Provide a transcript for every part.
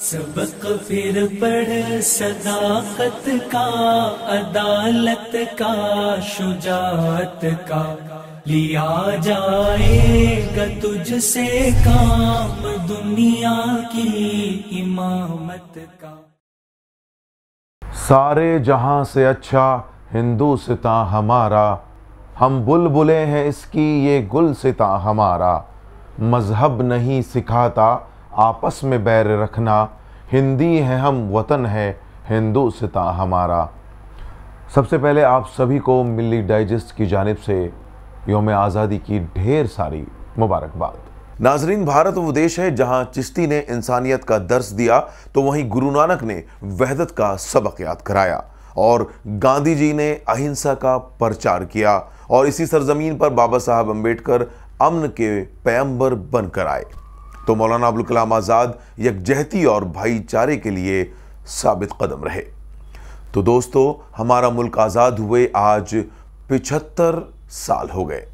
सबक फिर पढ़ सदाकत का, अदालत का, शुजाअत का, लिया जाएगा तुझसे काम दुनिया की इमामत का। सारे जहां से अच्छा हिंदुस्तां हमारा, हम बुलबुलें हैं इसकी ये गुलसितां हमारा। मजहब नहीं सिखाता आपस में बैर रखना, हिंदी है हम वतन है हिंदुस्तां हमारा। सबसे पहले आप सभी को मिल्ली डाइजेस्ट की जानिब से यौम आज़ादी की ढेर सारी मुबारकबाद। नाजरीन, भारत वो देश है जहां चिश्ती ने इंसानियत का दर्स दिया तो वहीं गुरु नानक ने वहदत का सबक याद कराया और गांधी जी ने अहिंसा का प्रचार किया और इसी सरजमीन पर बाबा साहब अम्बेडकर अमन के पैगंबर बनकर आए तो मौलाना अबुल कलाम आज़ाद यकजहती और भाईचारे के लिए साबित कदम रहे। तो दोस्तों, हमारा मुल्क आज़ाद हुए आज 75 साल हो गए।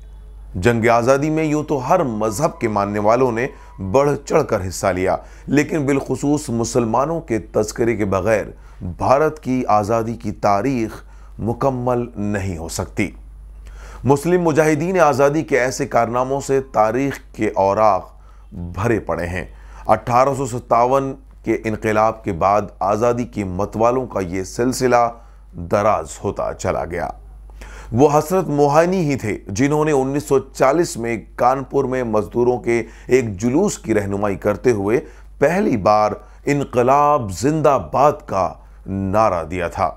जंग आज़ादी में यूं तो हर मजहब के मानने वालों ने बढ़ चढ़कर हिस्सा लिया, लेकिन बिलखुसूस मुसलमानों के तज़किरे के बगैर भारत की आज़ादी की तारीख मुकम्मल नहीं हो सकती। मुस्लिम मुजाहिदीन आज़ादी के ऐसे कारनामों से तारीख के औराक भरे पड़े हैं। 1857 के इनकलाब के बाद आज़ादी के मतवालों का ये सिलसिला दराज होता चला गया। वो हसरत मोहानी ही थे जिन्होंने 1940 में कानपुर में मजदूरों के एक जुलूस की रहनुमाई करते हुए पहली बार इनकलाब जिंदाबाद का नारा दिया था।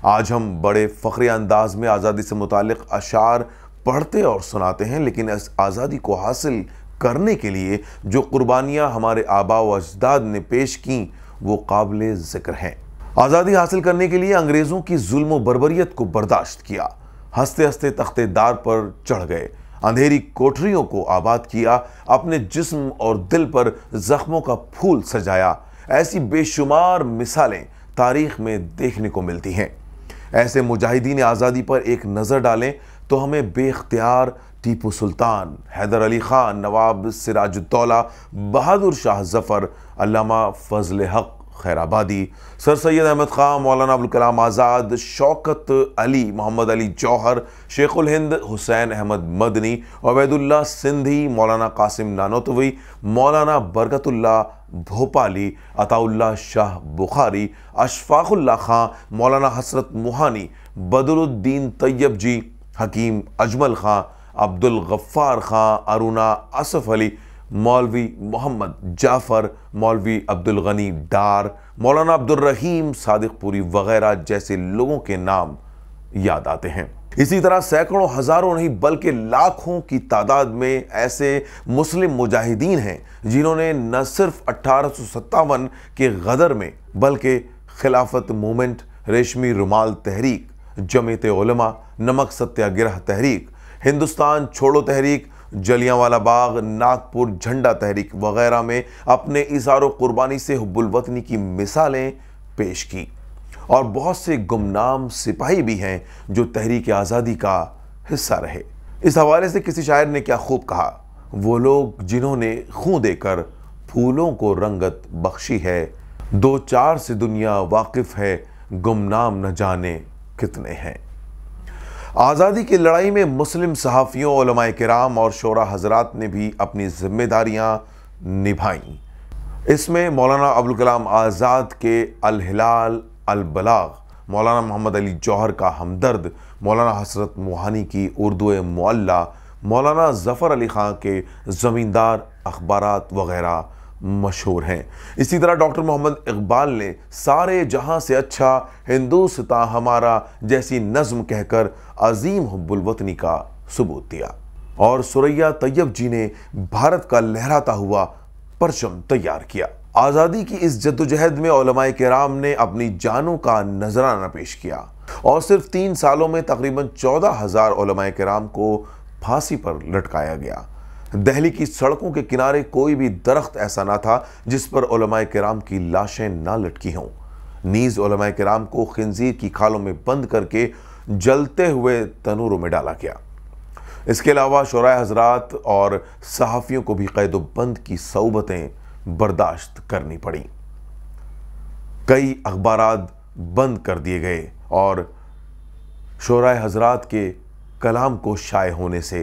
आज हम बड़े फ़ख्रे अंदाज में आज़ादी से मुतालिक अशार पढ़ते और सुनाते हैं, लेकिन इस आज़ादी को हासिल करने के लिए जो कुर्बानियाँ हमारे आबा व अजदाद ने पेश की वो काबिल ज़िक्र हैं। आज़ादी हासिल करने के लिए अंग्रेज़ों की जुल्म व बर्बरियत को बर्दाश्त किया, हंसते हंसते तख्तेदार पर चढ़ गए, अंधेरी कोठरियों को आबाद किया, अपने जिस्म और दिल पर जख्मों का फूल सजाया। ऐसी बेशुमार मिसालें तारीख में देखने को मिलती हैं। ऐसे मुजाहिदीन आज़ादी पर एक नज़र डालें तो हमें बेख्तियार टीपू सुल्तान, हैदर अली खान, नवाब सिराजुद्दौला, बहादुर शाह जफ़र, अल्लामा फजल हक खैराबादी, सर सैयद अहमद खान, मौलाना अबुल कलाम आज़ाद, शौकत अली, मोहम्मद अली जौहर, शेखुल हिंद हुसैन अहमद मदनी, उबैदुल्लाह सिंधी, मौलाना कासिम नानोतवी, मौलाना बरकतुल्लाह भोपाली, अताउल्लाह शाह बुखारी, अशफाकुल्लाह खां, मौलाना हसरत मुहानी, बदरुद्दीन तैयब जी, हकीम अजमल खां, अब्दुल गफ्फार खां, अरुणा असफ अली, मौलवी मोहम्मद जाफ़र, मौलवी अब्दुल गनी डार, मौलाना अब्दुल रहीम सादिकपुरी वगैरह जैसे लोगों के नाम याद आते हैं। इसी तरह सैकड़ों हज़ारों नहीं बल्कि लाखों की तादाद में ऐसे मुस्लिम मुजाहिदीन हैं जिन्होंने न सिर्फ 1857 के गदर में बल्कि खिलाफत मूवमेंट, रेशमी रुमाल तहरीक, जमीयत उलमा, नमक सत्याग्रह तहरीक, हिंदुस्तान छोड़ो तहरीक, जलियांवाला बाग, नागपुर झंडा तहरीक वगैरह में अपने इज़हार कुर्बानी से हुब्बुल वतनी की मिसालें पेश की और बहुत से गुमनाम सिपाही भी हैं जो तहरीक आज़ादी का हिस्सा रहे। इस हवाले से किसी शायर ने क्या खूब कहा, वो लोग जिन्होंने खून देकर फूलों को रंगत बख्शी है, दो चार से दुनिया वाकिफ है, गुमनाम न जाने कितने हैं। आज़ादी की लड़ाई में मुस्लिम सहाफ़ियों, उलमाए किराम और शोरा हजरात ने भी अपनी जिम्मेदारियाँ निभाईं। इसमें मौलाना अबुल कलाम आज़ाद के अल हिलाल अल बलाग, मौलाना मोहम्मद अली जौहर का हमदर्द, मौलाना हसरत मुहानी की उर्दू मुअल्ला, मौलाना ज़फ़र अली ख़ां के ज़मींदार अखबारात वगैरह मशहूर हैं। इसी तरह डॉक्टर मोहम्मद इकबाल ने सारे जहां से अच्छा हिंदुस्तां हमारा जैसी नज़्म कहकर अजीम हुब्बुल वतनी का सबूत दिया और सुरैया तैयब जी ने भारत का लहराता हुआ परचम तैयार किया। आज़ादी की इस जद्दोजहद में उलमाए किराम ने अपनी जानों का नजराना पेश किया और सिर्फ 3 सालों में तकरीबन 14,000 उलमाए किराम को फांसी पर लटकाया गया। दिल्ली की सड़कों के किनारे कोई भी दरख्त ऐसा ना था जिस पर उलमाए किराम की लाशें ना लटकी हों। नीज उलमाए किराम को खिंजीर की खालों में बंद करके जलते हुए तनूरों में डाला गया। इसके अलावा शोराए हजरात और सहाफ़ियों को भी कैद बंद की सौबतें बर्दाश्त करनी पड़ी। कई अखबारात बंद कर दिए गए और शोराए हजरात के कलाम को शाये होने से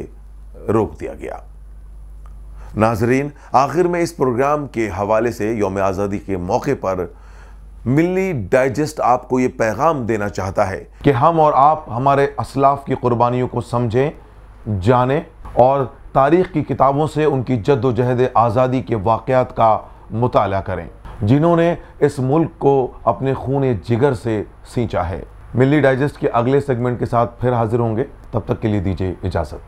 रोक दिया गया। नाजरीन, आखिर में इस प्रोग्राम के हवाले से यौम आज़ादी के मौके पर मिल्ली डाइजेस्ट आपको ये पैगाम देना चाहता है कि हम और आप हमारे असलाफ की कुर्बानियों को समझें, जानें और तारीख़ की किताबों से उनकी जद्दोजहद आज़ादी के वाक़यात का मुताला करें, जिन्होंने इस मुल्क को अपने खून जिगर से सींचा है। मिल्ली डाइजेस्ट के अगले सेगमेंट के साथ फिर हाजिर होंगे, तब तक के लिए दीजिए इजाज़त।